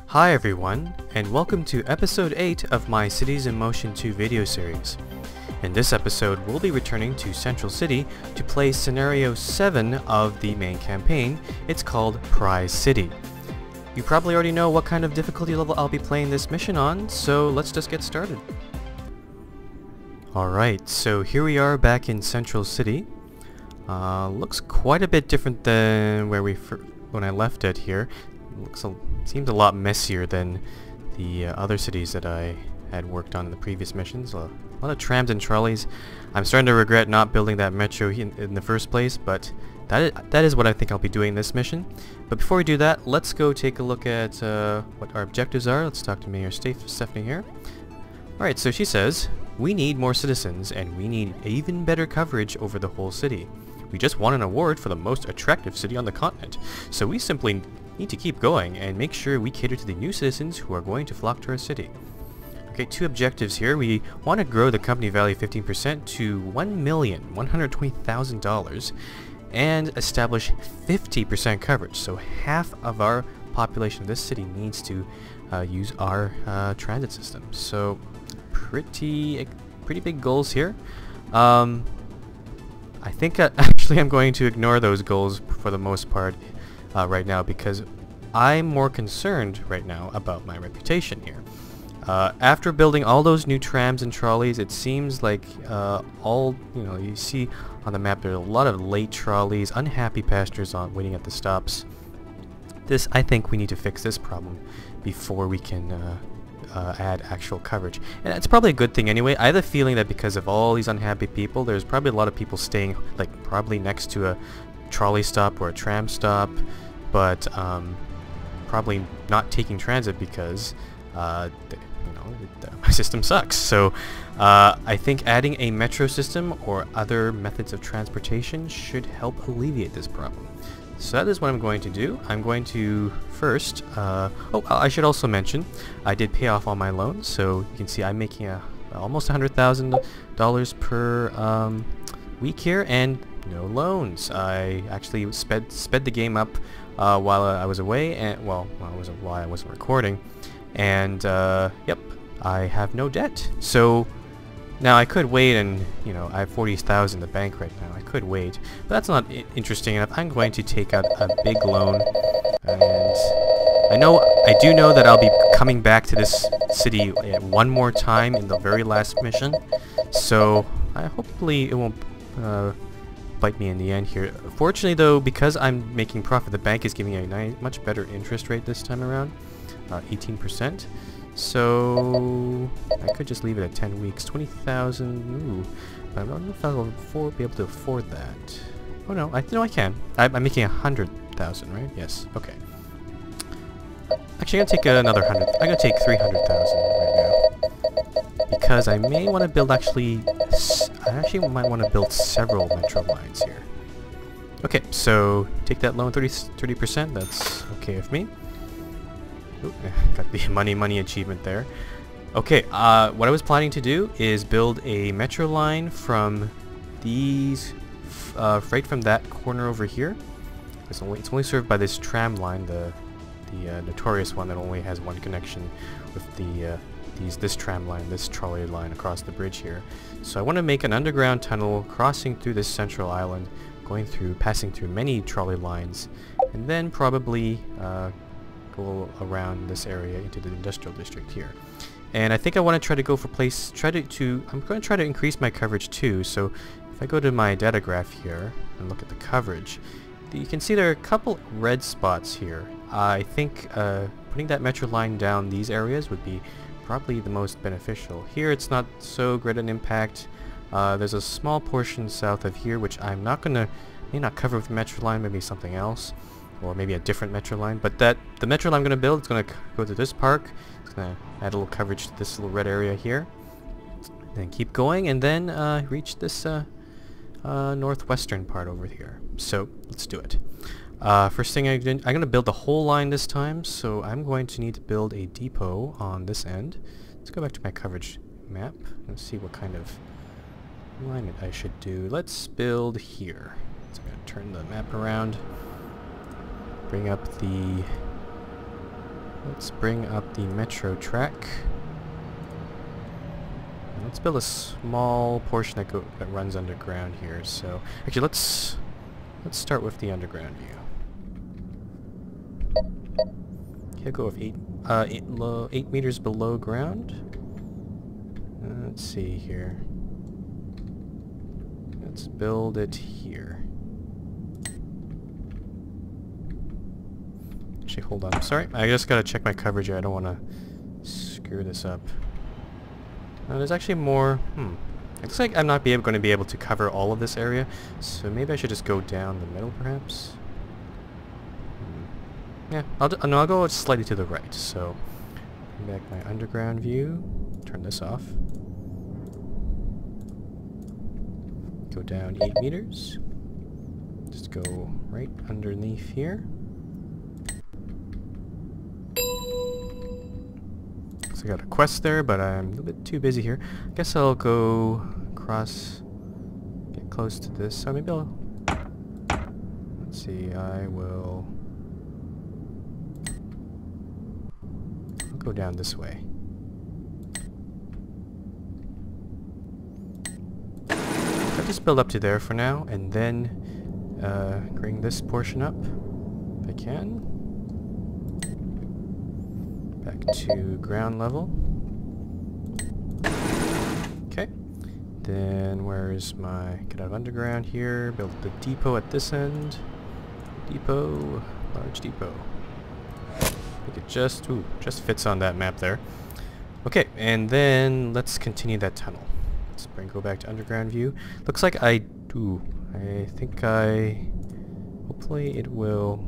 Hi everyone, and welcome to episode 8 of my Cities in Motion 2 video series. In this episode, we'll be returning to Central City to play Scenario 7 of the main campaign. It's called Prize City. You probably already know what kind of difficulty level I'll be playing this mission on, so let's just get started. Alright, so here we are back in Central City. Looks quite a bit different than when I left it here. Seems a lot messier than the other cities that I had worked on in the previous missions. A lot of trams and trolleys. I'm starting to regret not building that metro in the first place, but that is what I think I'll be doing this mission. But before we do that, let's go take a look at what our objectives are. Let's talk to Mayor Stephanie here. Alright, so she says, we need more citizens and we need even better coverage over the whole city. We just won an award for the most attractive city on the continent, so we simply need to keep going and make sure we cater to the new citizens who are going to flock to our city. Okay, two objectives here. We want to grow the company value 15% to $1,120,000 and establish 50% coverage. So half of our population of this city needs to use our transit system. So pretty big goals here. I think actually I'm going to ignore those goals for the most part right now, because I'm more concerned right now about my reputation here. After building all those new trams and trolleys, it seems like you see on the map, there's a lot of late trolleys, unhappy passengers waiting at the stops. I think we need to fix this problem before we can add actual coverage. And it's probably a good thing anyway. I have a feeling that because of all these unhappy people, there's probably a lot of people staying probably next to a trolley stop or a tram stop, but probably not taking transit because my system sucks. So I think adding a metro system or other methods of transportation should help alleviate this problem. So that is what I'm going to do. I'm going to first, I should also mention, I did pay off all my loans, so you can see I'm making almost $100,000 per week here, and no loans. I actually sped the game up while I was away, and while I wasn't recording, and yep, I have no debt. So now I could wait, and I have 40,000 in the bank right now. I could wait, but that's not interesting enough. I'm going to take out a big loan, and I do know that I'll be coming back to this city one more time in the very last mission. So hopefully it won't bite me in the end here. Fortunately though, because I'm making profit, the bank is giving a much better interest rate this time around, 18%. So I could just leave it at 10 weeks, 20,000. Ooh, but I don't know if I'll be able to afford that. Oh no, I can. I'm making 100,000, right? Yes. Okay. Actually, I'm gonna take another 100. I'm gonna take 300,000 right now because I may want to build. I actually might want to build several metro lines here. Okay, so take that loan, 30%. That's okay with me. Ooh, got the money achievement there. Okay, what I was planning to do is build a metro line from these, right from that corner over here. It's only served by this tram line, the notorious one that only has one connection with this tram line, this trolley line across the bridge here. So I want to make an underground tunnel crossing through this central island, passing through many trolley lines, and then probably go around this area into the industrial district here. And I think I want to try to go for I'm going to try to increase my coverage too. So if I go to my data graph here and look at the coverage, you can see there are a couple red spots here. I think putting that metro line down these areas would be probably the most beneficial. Here it's not so great an impact. There's a small portion south of here which may not cover with the metro line, maybe something else, or maybe a different metro line. But the metro line I'm going to build, it's going to go to this park. It's going to add a little coverage to this little red area here. Then keep going and then reach this northwestern part over here. So let's do it. First thing I'm going to build the whole line this time, so I'm going to need to build a depot on this end. Let's go back to my coverage map and see what kind of alignment I should do. Let's build here. So I'm going to turn the map around. Bring up the Let's bring up the metro track. And let's build a small portion that runs underground here. So actually, let's start with the underground view. Okay, go with 8 meters below ground. Let's see here. Let's build it here. Actually, hold on. I'm sorry. I just gotta check my coverage here. I don't want to screw this up. There's actually more. It looks like I'm not going to be able to cover all of this area, so maybe I should just go down the middle, perhaps. Yeah, I'll go slightly to the right. So, bring back my underground view. Turn this off. Go down 8 meters. Just go right underneath here. So I got a quest there, but I'm a little bit too busy here. I guess I'll go across, get close to this. So maybe I'll, let's see, I'll go down this way. I'll just build up to there for now, and then bring this portion up, if I can. Back to ground level. Okay. Then where's my... Get out of underground here. Build the depot at this end. Depot. Large depot. I think it just fits on that map there. Okay, and then let's continue that tunnel. Let's go back to underground view. Looks like I think hopefully it will...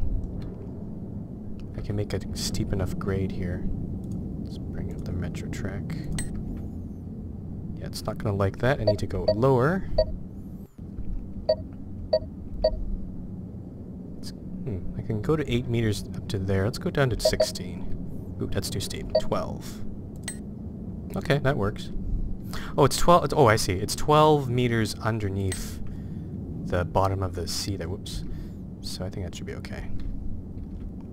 I can make a steep enough grade here. Let's bring up the metro track. Yeah, it's not gonna like that. I need to go lower. I can go to 8 meters up to there. Let's go down to 16. Ooh, that's too steep. 12. Okay, that works. Oh, it's 12. Oh, I see. It's 12 meters underneath the bottom of the sea there. Whoops. So I think that should be okay.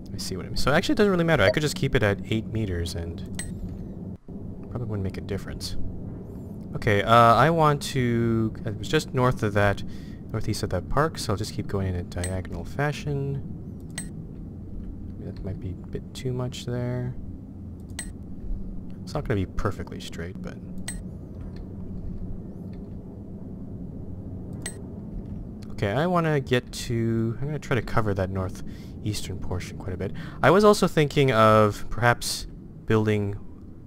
Let me see what it means. So actually it doesn't really matter. I could just keep it at 8 meters and probably wouldn't make a difference. Okay, I want to... It was just north of that, northeast of that park, so I'll just keep going in a diagonal fashion. That might be a bit too much there. It's not going to be perfectly straight, but... Okay, I want to get to... I'm going to try to cover that northeastern portion quite a bit. I was also thinking of perhaps building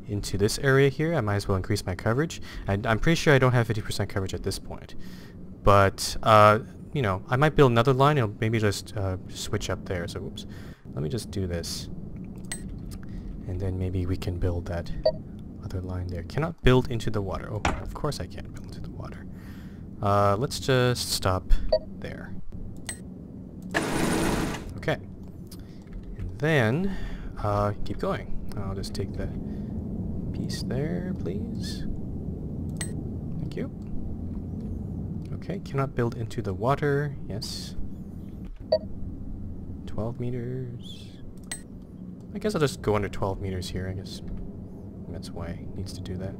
into this area here. I might as well increase my coverage. And I'm pretty sure I don't have 50% coverage at this point. But, you know, I might build another line and maybe just switch up there. So, oops. Let me just do this. And then maybe we can build that other line there. Cannot build into the water. Oh, of course I can't build into the water. Let's just stop there. Okay. And then, keep going. I'll just take the piece there, please. Thank you. Okay, cannot build into the water. Yes. 12 meters. I guess I'll just go under 12 meters here. I guess that's why it needs to do that.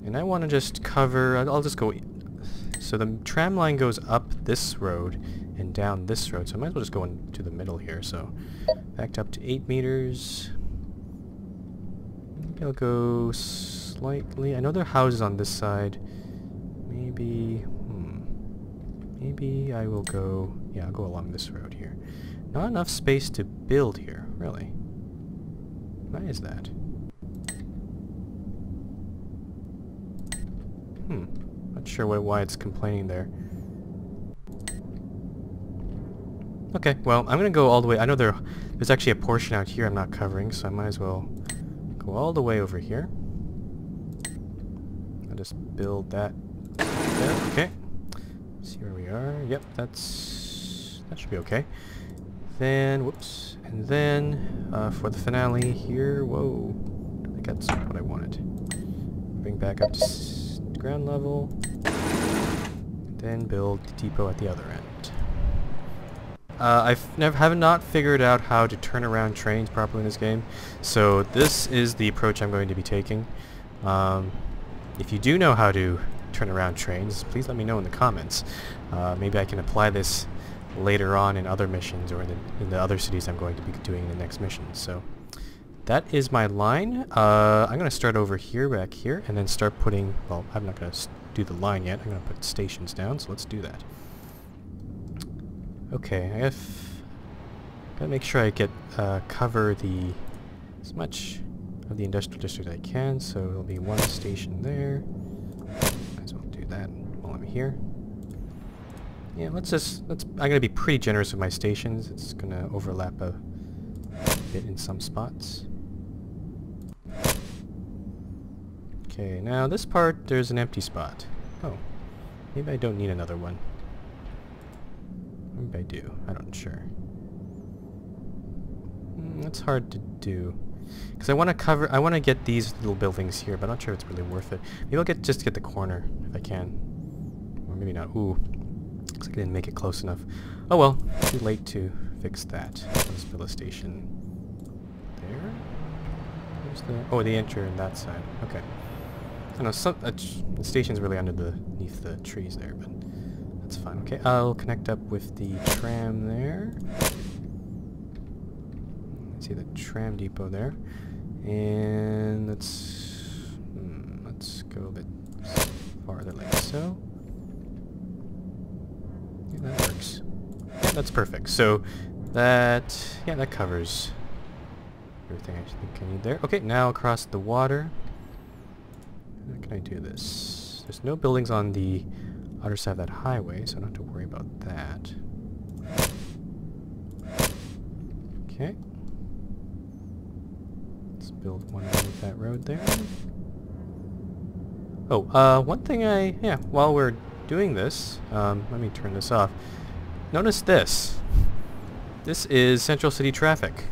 And I want to just cover... I'll just go... So the tram line goes up this road and down this road, so I might as well just go into the middle here. So backed up to 8 meters. Maybe I'll go slightly... I know there are houses on this side. Maybe... Maybe I will go... Yeah, I'll go along this road here. Not enough space to build here, really. Why is that? Not sure why it's complaining there. Okay, well, I'm gonna go all the way... I know there's actually a portion out here I'm not covering, so I might as well go all the way over here. I'll just build that there. Okay. See where we are. Yep, that should be okay. Then, whoops. And then, for the finale here, whoa. I think that's what I wanted. Bring back up to ground level. Then build the depot at the other end. have not figured out how to turn around trains properly in this game, so this is the approach I'm going to be taking. If you do know how to turn around trains, please let me know in the comments. Maybe I can apply this later on in other missions or in the other cities I'm going to be doing in the next mission. So that is my line. I'm going to start over here, back here, and then start putting, well, I'm not going to do the line yet. I'm going to put stations down, so let's do that. Okay, I gotta make sure I get cover as much of the industrial district I can, so there'll be one station there. Might as well do that while I'm here. Yeah, I'm gonna be pretty generous with my stations. It's gonna overlap a bit in some spots. Okay, now this part, there's an empty spot. Oh, maybe I don't need another one. Maybe I do. I'm not sure. That's hard to do. Because I want to get these little buildings here, but I'm not sure it's really worth it. Maybe I'll just get the corner if I can. Or maybe not. Ooh. Looks like I didn't make it close enough. Oh well. Too late to fix that. Let's build a station there. Where's the enter on that side. Okay. I know the station's really underneath the trees there, but that's fine. Okay, I'll connect up with the tram there. See the tram depot there, and let's go a bit farther like so. Yeah, that works. Yeah, that's perfect. So that covers everything I think I need there. Okay, now across the water. How can I do this? There's no buildings on the other side of that highway, so I don't have to worry about that. Okay. Let's build one underneath that road there. Oh, one thing while we're doing this, let me turn this off. Notice this. This is Central City traffic.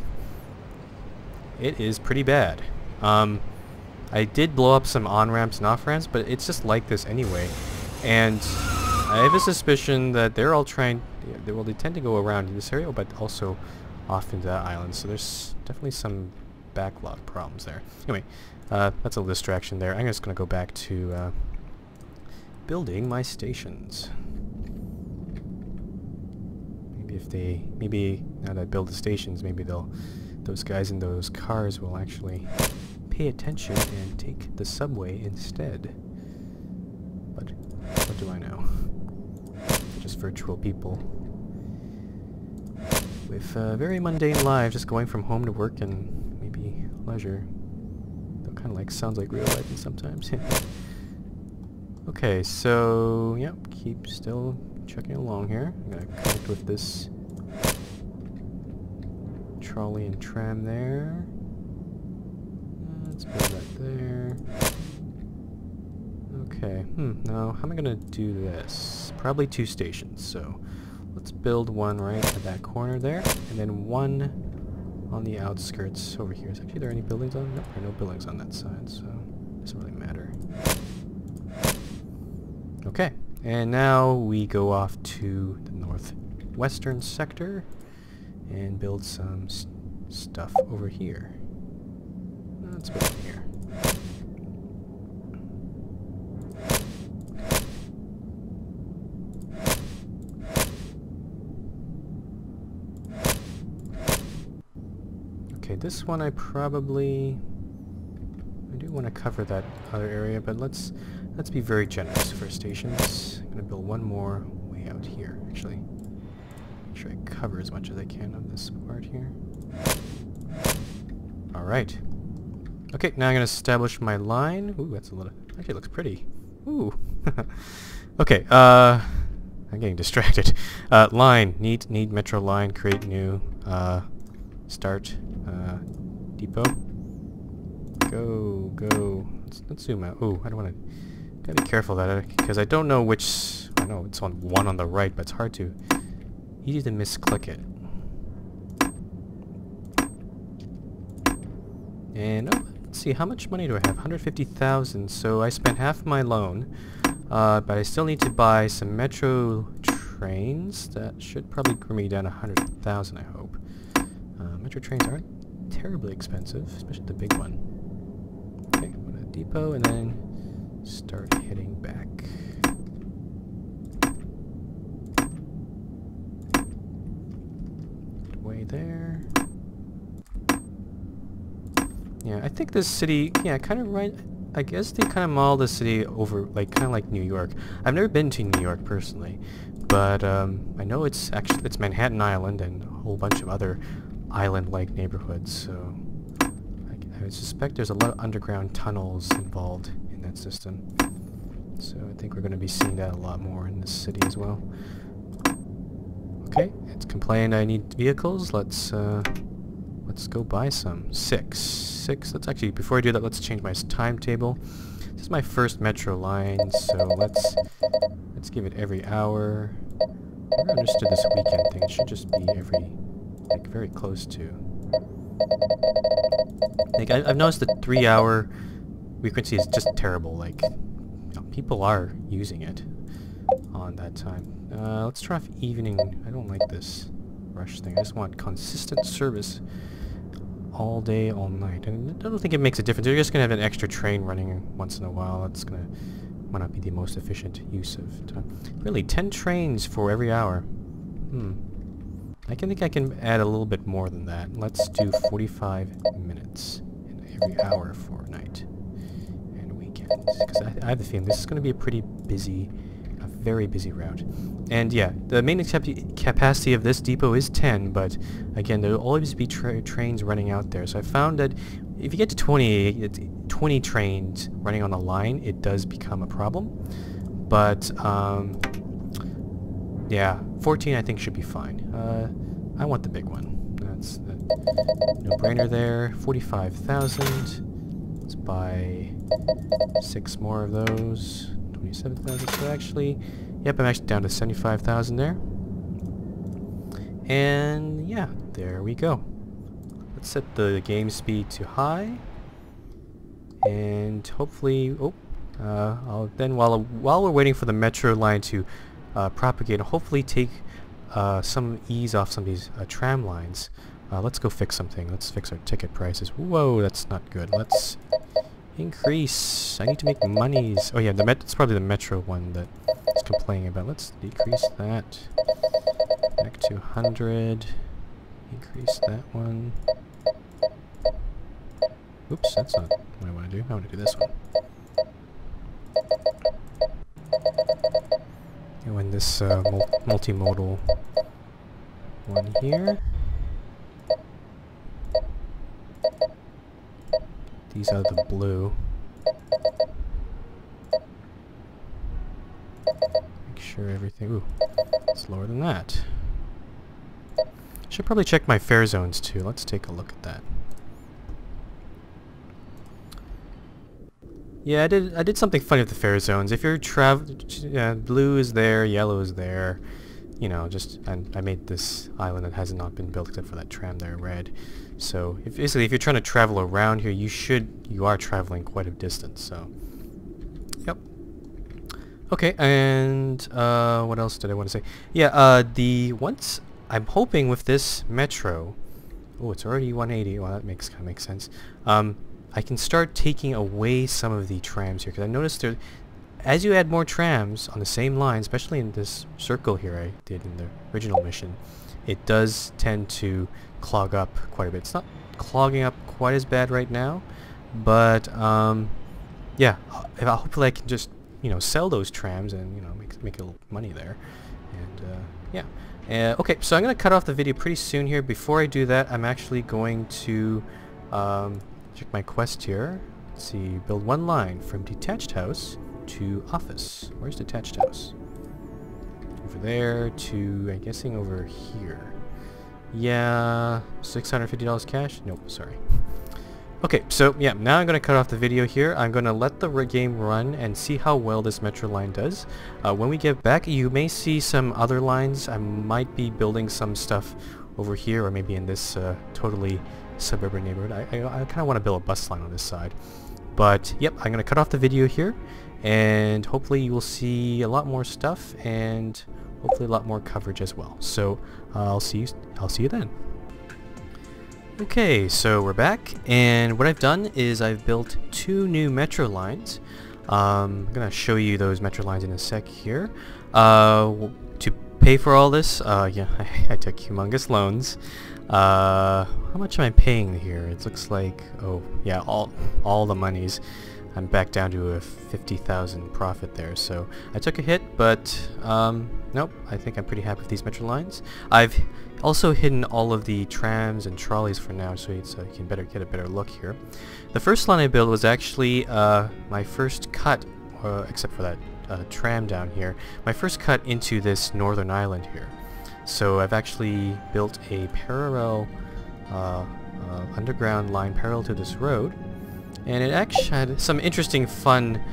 It is pretty bad. I did blow up some on-ramps and off-ramps, but it's just like this anyway. And I have a suspicion that they're all trying, they tend to go around in this area, but also off into that island, so there's definitely some backlog problems there. Anyway, that's a distraction there. I'm just going to go back to building my stations. Maybe now that I build the stations, maybe those guys in those cars will actually pay attention and take the subway instead. But what do I know? They're just virtual people with very mundane lives, just going from home to work and maybe leisure. That kind of like sounds like real life sometimes. Okay, so yep, keep still chugging along here. I'm gonna connect with this trolley and tram there. Let's put that there. Okay, now how am I gonna do this? Probably two stations, so let's build one right at that corner there, and then one on the outskirts over here. Is actually there any buildings on? Nope, there are no buildings on that side, so it doesn't really matter. Okay, and now we go off to the northwestern sector and build some stuff over here. Let's build it here. Okay, this one I do want to cover that other area, but let's be very generous for stations. I'm gonna build one more way out here. Actually, make sure I cover as much as I can of this part here. All right. Okay, now I'm gonna establish my line. Ooh, that's a little. Actually, it looks pretty. Ooh. Okay. I'm getting distracted. Line. Need metro line. Create new. Start. Depot. Go. Let's zoom out. Ooh, I don't want to. Gotta be careful that because I don't know which. I know it's on one on the right, but it's hard to. Easy to misclick it. And let's see, how much money do I have? 150,000. So I spent half my loan, but I still need to buy some metro trains. That should probably bring me down 100,000, I hope. Metro trains aren't terribly expensive, especially the big one. Okay, go to the depot and then start heading back. Way there. Yeah, I think this city, yeah, kind of right. I guess they kind of model the city over, like, kind of like New York. I've never been to New York personally, but I know it's Manhattan Island and a whole bunch of other island-like neighborhoods. So I would suspect there's a lot of underground tunnels involved in that system. So I think we're going to be seeing that a lot more in this city as well. Okay, it's complained I need vehicles. Let's go buy some. Six. Let's actually, before I do that, let's change my timetable. This is my first metro line, so let's give it every hour. I never understood this weekend thing. It should just be every, like, very close to. Like, I've noticed the 3-hour frequency is just terrible. Like, you know, people are using it on that time. Let's try off evening. I don't like this rush thing. I just want consistent service all day, all night. And I don't think it makes a difference. You're just going to have an extra train running once in a while. That's going to might not be the most efficient use of time. Really, 10 trains for every hour. I think I can add a little bit more than that. Let's do 45 minutes in every hour for night and weekends. Because I have the feeling this is going to be a pretty busy, a very busy route. And yeah, the maintenance capacity of this depot is 10, but again, there will always be trains running out there. So I found that if you get to 20 trains running on the line, it does become a problem. But yeah, 14 I think should be fine. I want the big one. That's the no-brainer there. 45,000. Let's buy 6 more of those. 27,000. So actually, yep, I'm actually down to 75,000 there. And yeah, there we go. Let's set the game speed to high. And hopefully, I'll then while we're waiting for the metro line to propagate, hopefully take some ease off some of these tram lines. Let's go fix something. Let's fix our ticket prices. Whoa, that's not good. Let's increase. I need to make monies. Oh yeah, it's probably the metro one that is complaining about. Let's decrease that back to 100. Increase that one. Oops, that's not what I want to do. I want to do this one. And when this multimodal one here. These are the blue. Make sure everything. Ooh, it's lower than that. Should probably check my fare zones too. Let's take a look at that. Yeah, I did something funny with the fare zones. If you're blue is there, yellow is there. You know, and I made this island that has not been built except for that tram there, red. So basically, if you're trying to travel around here, you are traveling quite a distance. So, yep. Okay, and what else did I want to say? Yeah, once I'm hoping with this metro. Oh, it's already 180. Well, that kind of makes sense. I can start taking away some of the trams here because I noticed as you add more trams on the same line, especially in this circle here I did in the original mission, it does tend to clog up quite a bit. It's not clogging up quite as bad right now, but yeah, hopefully I can just sell those trams and make a little money there, and yeah. Okay, so I'm gonna cut off the video pretty soon here. Before I do that, I'm actually going to check my quest here. Let's see, build one line from detached house to office. Where's detached house? Over there to, I'm guessing over here. Yeah, $650 cash? Nope, sorry. Okay, so yeah, now I'm going to cut off the video here. I'm going to let the game run and see how well this metro line does. When we get back, you may see some other lines. I might be building some stuff over here or maybe in this totally suburban neighborhood. I kind of want to build a bus line on this side. But yep, I'm going to cut off the video here and hopefully you will see a lot more stuff, and hopefully a lot more coverage as well. So I'll see you then. Okay, so we're back, and what I've done is I've built 2 new metro lines. I'm gonna show you those metro lines in a sec here. To pay for all this, yeah, I took humongous loans. How much am I paying here? It looks like, oh yeah, all the monies. I'm back down to a 50,000 profit there, so I took a hit, but nope, I think I'm pretty happy with these metro lines. I've also hidden all of the trams and trolleys for now, so you can get a better look here. The first line I built was actually my first cut, except for that tram down here, my first cut into this northern island here. So I've actually built a parallel underground line parallel to this road, and it actually had some interesting fun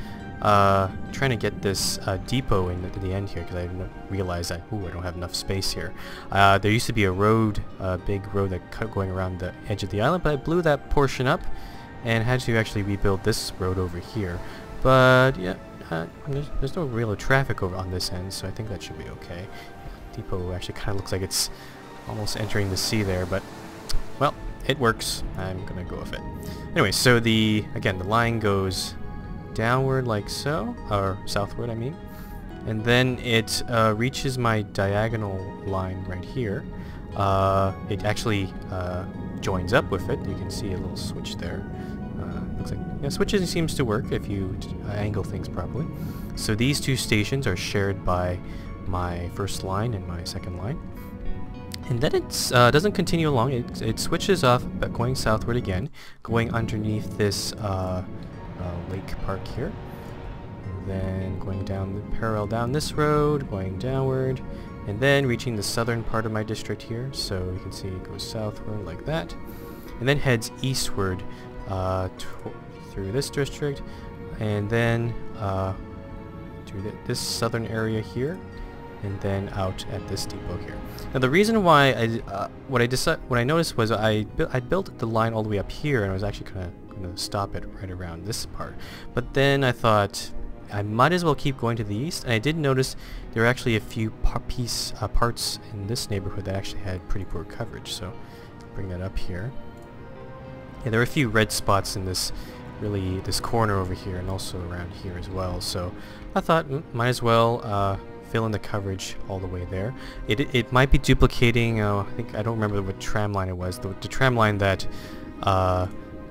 trying to get this depot in at the end here, because I realized that, ooh, I don't have enough space here. There used to be a road, a big road that cut going around the edge of the island, but I blew that portion up and had to actually rebuild this road over here. But yeah, there's no real traffic over on this end, so I think that should be okay. Depot actually kind of looks like it's almost entering the sea there, but well, it works. I'm gonna go with it. Anyway, so again, the line goes downward like so, or southward I mean, and then it reaches my diagonal line right here. It actually joins up with it. You can see a little switch there. Looks like, yeah, switching seems to work if you angle things properly. So these 2 stations are shared by my first line and my second line. And then it doesn't continue along, it switches off, but going southward again, going underneath this lake park here. And then going down parallel down this road, going downward, and then reaching the southern part of my district here. So you can see it goes southward like that, and then heads eastward through this district, and then through this southern area here, and then out at this depot here. Now the reason why what I noticed was I built the line all the way up here, and I was actually going to stop it right around this part. But then I thought I might as well keep going to the east, and I did notice there were actually a few parts in this neighborhood that actually had pretty poor coverage. So bring that up here. Yeah, there were a few red spots in this corner over here, and also around here as well. So I thought might as well fill in the coverage all the way there. It might be duplicating. I don't remember what tram line it was. The tram line that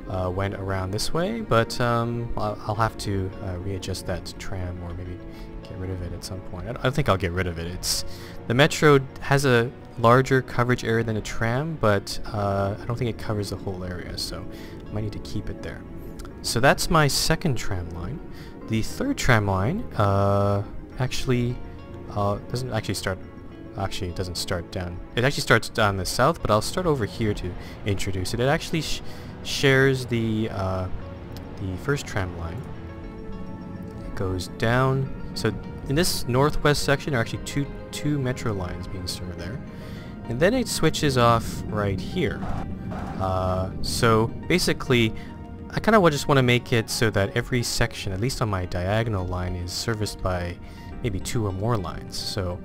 went around this way, but I'll have to readjust that tram, or maybe get rid of it at some point. I think I'll get rid of it. The metro has a larger coverage area than a tram, but I don't think it covers the whole area, so I might need to keep it there. So that's my second tram line. The third tram line actually doesn't actually start. Actually, it doesn't start down. It actually starts down the south, but I'll start over here to introduce it. It actually shares the first tram line. It goes down. So in this northwest section, there are actually two metro lines being served there, and then it switches off right here. So basically, I kind of just want to make it so that every section, at least on my diagonal line, is serviced by maybe 2 or more lines. So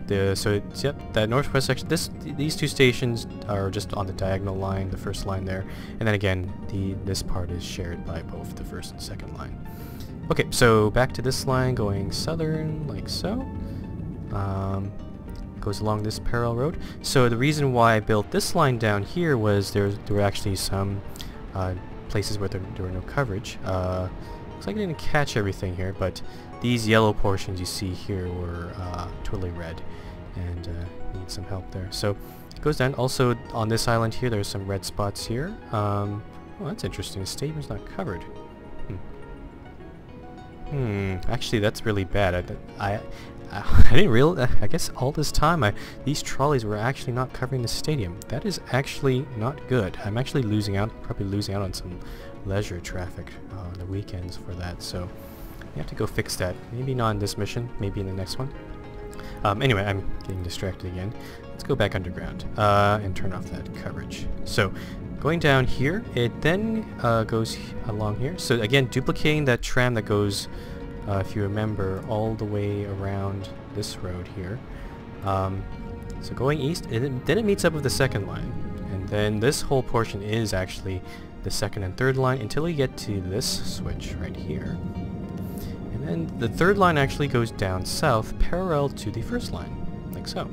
that northwest section, these 2 stations are just on the diagonal line, the first line there, and then again this part is shared by both the first and second line. Okay, so back to this line going southern like so. Goes along this parallel road. So the reason why I built this line down here was there were actually some places where there were no coverage. Looks like I didn't catch everything here, but these yellow portions you see here were totally red, and need some help there. So it goes down. Also on this island here, there's some red spots here. Oh, that's interesting. The stadium's not covered. Actually, that's really bad. I didn't realize. I guess all this time, these trolleys were actually not covering the stadium. That is actually not good. I'm actually losing out. Probably losing out on some leisure traffic on the weekends for that. So you have to go fix that. Maybe not in this mission. Maybe in the next one. Anyway, I'm getting distracted again. Let's go back underground and turn off that coverage. So going down here, it then goes along here. So again, duplicating that tram that goes, if you remember, all the way around this road here. So going east, then it meets up with the second line. And then this whole portion is actually the second and third line until you get to this switch right here. And then the third line actually goes down south parallel to the first line, like so.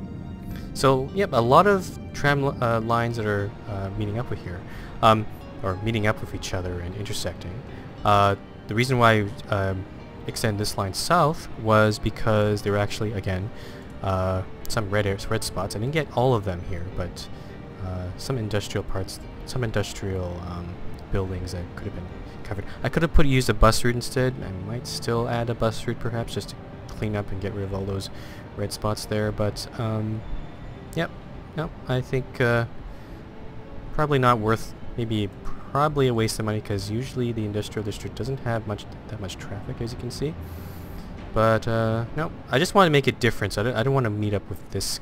So, yep, a lot of tram lines that are meeting up with here, or meeting up with each other and intersecting. The reason why I extend this line south was because there were actually, again, some red spots. I didn't get all of them here, but some industrial parts, some industrial buildings that could have been covered. I could have used a bus route instead. I might still add a bus route perhaps just to clean up and get rid of all those red spots there, but yep, no, I think probably not worth, probably a waste of money, because usually the industrial district doesn't have that much traffic, as you can see. But no, I just want to make it different. So I don't want to meet up with this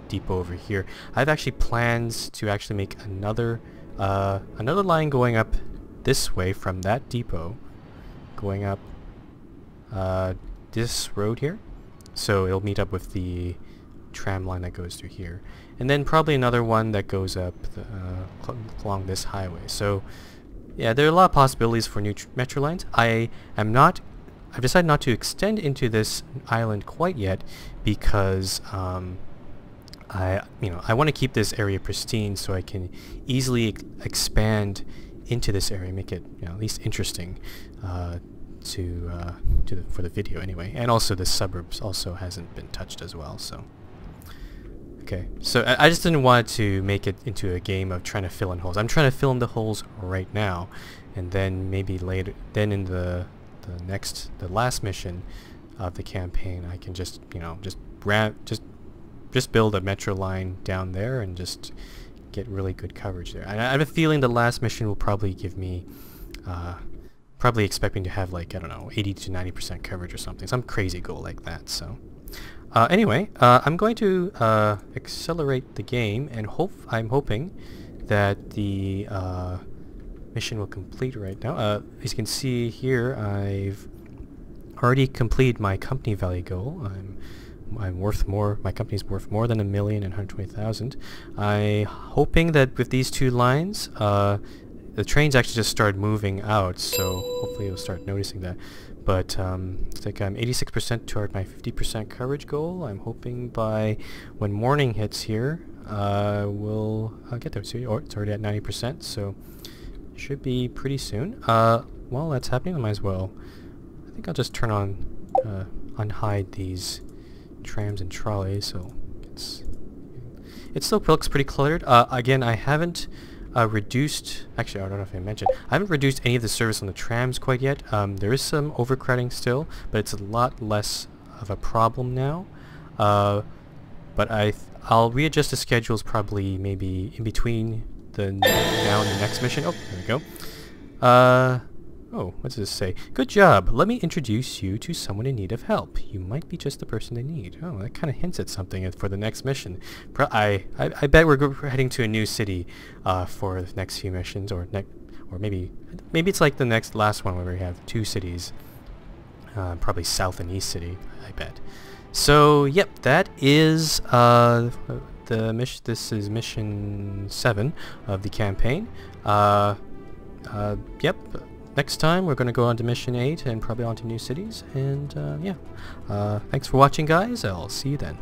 depot over here. I have actually plans to actually make another line going up this way from that depot, going up this road here. So it'll meet up with the tram line that goes through here, and then probably another one that goes up along this highway. So yeah, there are a lot of possibilities for new metro lines. I've decided not to extend into this island quite yet because I want to keep this area pristine so I can easily expand into this area, make it at least interesting for the video anyway. And also the suburbs also hasn't been touched as well. So okay, so I just didn't want to make it into a game of trying to fill in holes. I'm trying to fill in the holes right now, and then maybe later, then in the last mission of the campaign, I can just build a metro line down there and just get really good coverage there. I have a feeling the last mission will probably give me probably expecting to have, like, I don't know, 80 to 90% coverage or something, some crazy goal like that. So anyway, I'm going to accelerate the game, and I'm hoping that the mission will complete right now. As you can see here, I've already completed my company value goal. I'm worth more. My company's worth more than 1,120,000. I'm hoping that with these two lines, the trains actually just started moving out, so hopefully you'll start noticing that. But it's like I'm 86% toward my 50% coverage goal. I'm hoping by when morning hits here, we'll get there. So it's already at 90%, so should be pretty soon. While that's happening, I might as well, I think I'll just turn on, unhide these trams and trolleys, so it still looks pretty cluttered. Again, I haven't reduced, actually I don't know if I mentioned, I haven't reduced any of the service on the trams quite yet. There is some overcrowding still, but it's a lot less of a problem now. But I'll readjust the schedules probably maybe in between now and the next mission. Oh, there we go. Oh, what does this say? Good job. Let me introduce you to someone in need of help. You might be just the person they need. Oh, that kind of hints at something for the next mission. I bet we're heading to a new city for the next few missions, or maybe it's like the last one where we have two cities, probably South and East City, I bet. So, yep, that is the mission. This is mission 7 of the campaign. Yep. Next time we're going to go on to mission 8 and probably on to new cities, and yeah. Thanks for watching, guys. I'll see you then.